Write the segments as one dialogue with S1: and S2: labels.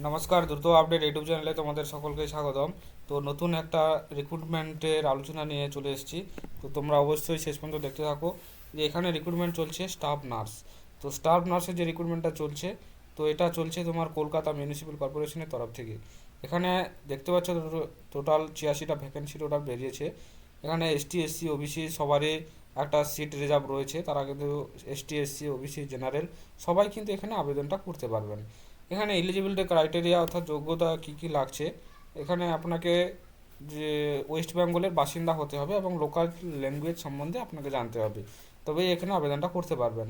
S1: নমস্কার, দ্রুত update YouTube চ্যানেলে তোমাদের সকলকে স্বাগতম। তো নতুন একটা রিক্রুটমেন্টের আলোচনা নিয়ে চলে এসেছি। তো তোমরা অবশ্যই শেষ পর্যন্ত দেখতে থাকো। যে এখানে রিক্রুটমেন্ট চলছে স্টাফ নার্স। তো স্টাফ নার্সের যে রিক্রুটমেন্টটা চলছে, তো এটা চলছে তোমার কলকাতা মিউনিসিপ্যাল কর্পোরেশনের তরফ থেকে। এখানে দেখতে পাচ্ছ টোটাল 86টা ভ্যাকেন্সি টোটাল বেরিয়েছে। এখানে এসটি এসসি ওবিসি সবারই একটা সিট রিজার্ভ রয়েছে। তারা কিন্তু এসটি এসসি ওবিসি জেনারেল সবাই কিন্তু এখানে আবেদনটা করতে পারবেন। এখানে এলিজিবিলিটি ক্রাইটেরিয়া অর্থাৎ যোগ্যতা কী কী লাগছে, এখানে আপনাকে যে ওয়েস্ট বেঙ্গলের বাসিন্দা হতে হবে এবং লোকাল ল্যাঙ্গুয়েজ সম্বন্ধে আপনাকে জানতে হবে, তবেই এখানে আবেদনটা করতে পারবেন।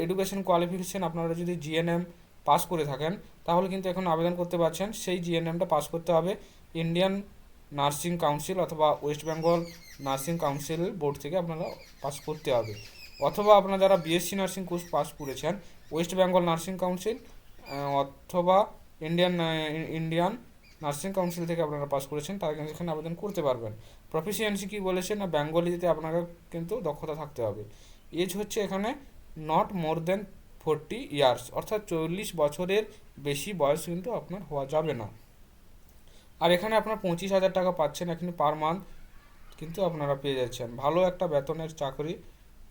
S1: এডুকেশন কোয়ালিফিকেশান আপনারা যদি জিএনএম পাস করে থাকেন তাহলে কিন্তু এখন আবেদন করতে পারছেন। সেই জিএনএমটা পাস করতে হবে ইন্ডিয়ান নার্সিং কাউন্সিল অথবা West Bengal nursing council board থেকে আপনারা পাস করতে হবে। অথবা আপনারা যারা বিএসসি নার্সিং কোর্স পাস করেছেন ওয়েস্ট বেঙ্গল নার্সিং কাউন্সিল অথবা ইন্ডিয়ান ইন্ডিয়ান নার্সিং কাউন্সিল থেকে আপনারা পাস করেছেন তারা কিন্তু এখানে আবেদন করতে পারবেন। প্রফিসিয়েন্সি কী বলেছে না, বেঙ্গলিতে আপনাকে কিন্তু দক্ষতা থাকতে হবে। এজ হচ্ছে এখানে নট মোর দেন 40 ইয়ার্স, অর্থাৎ 40 বছরের বেশি বয়স কিন্তু আপনার হওয়া যাবে না। আর এখানে আপনার 25,000 টাকা পাচ্ছেন এখানে পার মান্থ কিন্তু আপনারা পেয়ে যাচ্ছেন, ভালো একটা বেতনের চাকরি।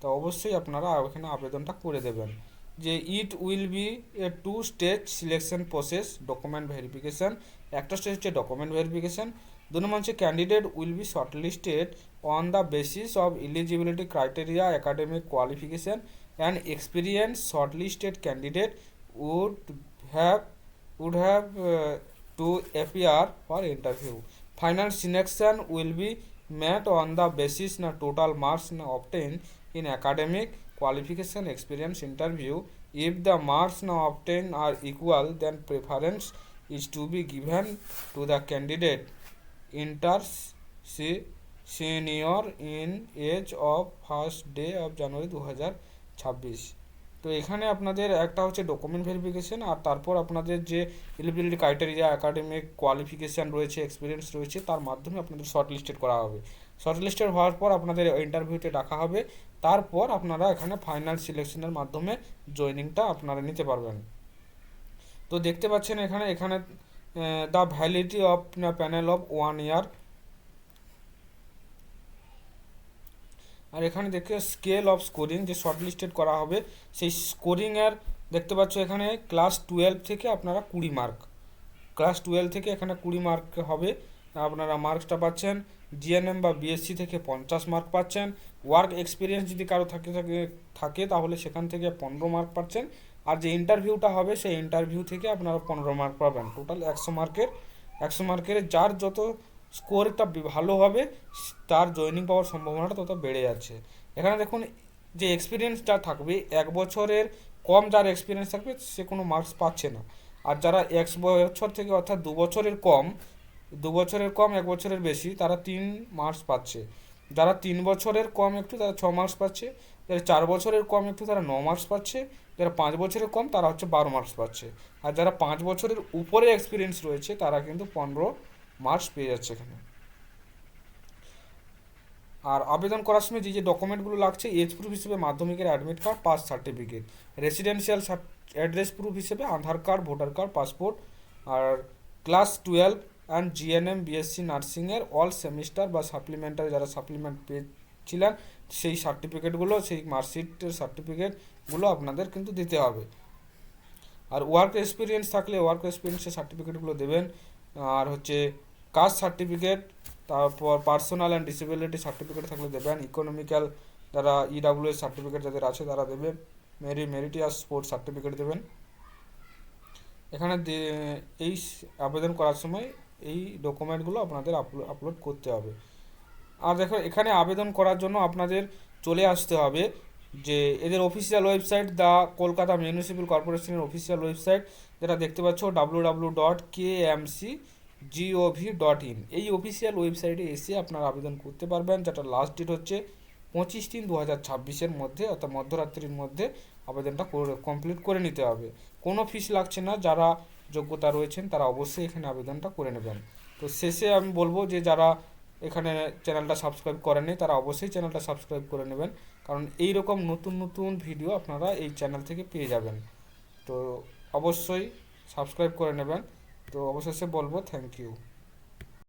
S1: তো অবশ্যই আপনারা এখানে আবেদনটা করে দেবেন। যে it will be a 2 stage selection process, document verification. একটা স্টেজ হচ্ছে ডকুমেন্ট ভেরিফিকেশান, 2 নম্বর হচ্ছে candidate will be shortlisted on the basis of eligibility criteria, academic qualification and experience. Shortlisted candidate would have would have to appear for interview. Final selection will be made on the basis na total marks na obtained in academic qualification experience interview. If the marks na obtained are equal, then preference is to be given to the candidate inter senior in age of first day of January 2026। তো এখানে আপনাদের একটা হচ্ছে document verification, আর তারপর আপনাদের যে eligibility criteria, academic qualification রয়েছে, experience রয়েছে, তার মাধ্যমে আপনাদের শর্ট লিস্টেড করা হবে। শর্ট লিস্টেড হওয়ার পর আপনাদের ইন্টারভিউতে ডাকা হবে, তারপর আপনারা এখানে ফাইনাল সিলেকশনের মাধ্যমে জয়েনিংটা আপনারা নিতে পারবেন। তো দেখতে পাচ্ছেন এখানে এখানে the validity of panel of 1 ইয়ার। আর এখানে দেখে স্কেল অফ স্কোরিং যে শর্ট লিস্টেড করা হবে সেই স্কোরিংয়ের দেখতে পাচ্ছ এখানে ক্লাস 12 থেকে আপনারা 20 মার্ক, ক্লাস 12 থেকে এখানে 20 মার্ক হবে। আপনারা মার্কসটা পাচ্ছেন। জিএনএম বা বিএসসি থেকে 50 মার্ক পাচ্ছেন। ওয়ার্ক এক্সপিরিয়েন্স যদি কারো থাকে তাহলে সেখান থেকে 15 মার্ক পাচ্ছেন। আর যে ইন্টারভিউটা হবে সেই ইন্টারভিউ থেকে আপনারা 15 মার্ক পাবেন। টোটাল 100 মার্কের যার যত স্কোরটা ভালো হবে তার জয়েনিং পাওয়ার সম্ভাবনাটা তত বেড়ে যাচ্ছে। এখানে দেখুন যে এক্সপিরিয়েন্স যা থাকবে 1 বছরের কম, যার এক্সপিরিয়েন্স থাকবে সে কোনো মার্কস পাচ্ছে না। আর যারা 1 বছর থেকে অর্থাৎ 2 বছরের কম, 2 বছরের কম 1 বছরের বেশি, তারা 3 মার্কস পাচ্ছে। যারা 3 বছরের কম একটু তারা 6 মার্কস পাচ্ছে। যারা 4 বছরের কম একটু তারা 9 মার্কস পাচ্ছে। যারা 5 বছরের কম তারা হচ্ছে 12 মার্কস পাচ্ছে। আর যারা 5 বছরের উপরে এক্সপিরিয়েন্স রয়েছে তারা কিন্তু 15 মার্কস পেয়ে যাচ্ছে এখানে। আর আবেদন করার সময় যে যে ডকুমেন্টগুলো লাগছে, এজ প্রুফ হিসেবে মাধ্যমিকের admit card, pass certificate, residential address proof হিসেবে Aadhaar card, voter card, passport, আর ক্লাস 12 অ্যান্ড জিএনএম বিএসসি নার্সিংয়ের অল সেমিস্টার বা সাপ্লিমেন্টারি যারা সাপ্লিমেন্ট পেয়েছিলেন সেই সার্টিফিকেটগুলো, সেই মার্কশিটের সার্টিফিকেটগুলো আপনাদের কিন্তু দিতে হবে। আর ওয়ার্ক এক্সপিরিয়েন্স থাকলে ওয়ার্ক এক্সপিরিয়েন্সের সার্টিফিকেটগুলো দেবেন। আর হচ্ছে কাস্ট সার্টিফিকেট, তারপর পার্সোনাল অ্যান্ড ডিসেবিলিটি সার্টিফিকেট থাকলে দেবেন। ইকোনমিক্যাল যারা ইডাব্লিউএস সার্টিফিকেট যাদের আছে তারা দেবেন। মেরিটিয়াস স্পোর্টস সার্টিফিকেট দেবেন। এখানে এই আবেদন করার সময় এই ডকুমেন্টগুলো আপনাদের আপলোড করতে হবে। আর দেখো এখানে আবেদন করার জন্য আপনাদের চলে আসতে হবে যে এদের official website, the Kolkata municipal কর্পোরেশনের অফিসিয়াল ওয়েবসাইট, যেটা দেখতে পাচ্ছ www.kmcgov.in। এই অফিসিয়াল ওয়েবসাইটে এসে আপনারা আবেদন করতে পারবেন, যেটা লাস্ট ডেট হচ্ছে 25/3/2026 মধ্যে, অর্থাৎ মধ্যরাত্রির মধ্যে আবেদনটা কমপ্লিট করে নিতে হবে। কোনো ফিস লাগছে না, যারা যোগ্যতা রয়েছেন তারা অবশ্যই এখানে আবেদনটা করে নেবেন। তো শেষে আমি বলবো যে যারা এখানে চ্যানেলটা সাবস্ক্রাইব করেননি তারা অবশ্যই চ্যানেলটা সাবস্ক্রাইব করে নেবেন, কারণ এই রকম নতুন নতুন ভিডিও আপনারা এই চ্যানেল থেকে পেয়ে যাবেন। তো অবশ্যই সাবস্ক্রাইব করে নেবেন। তো অবশেষে বলবো থ্যাংক ইউ।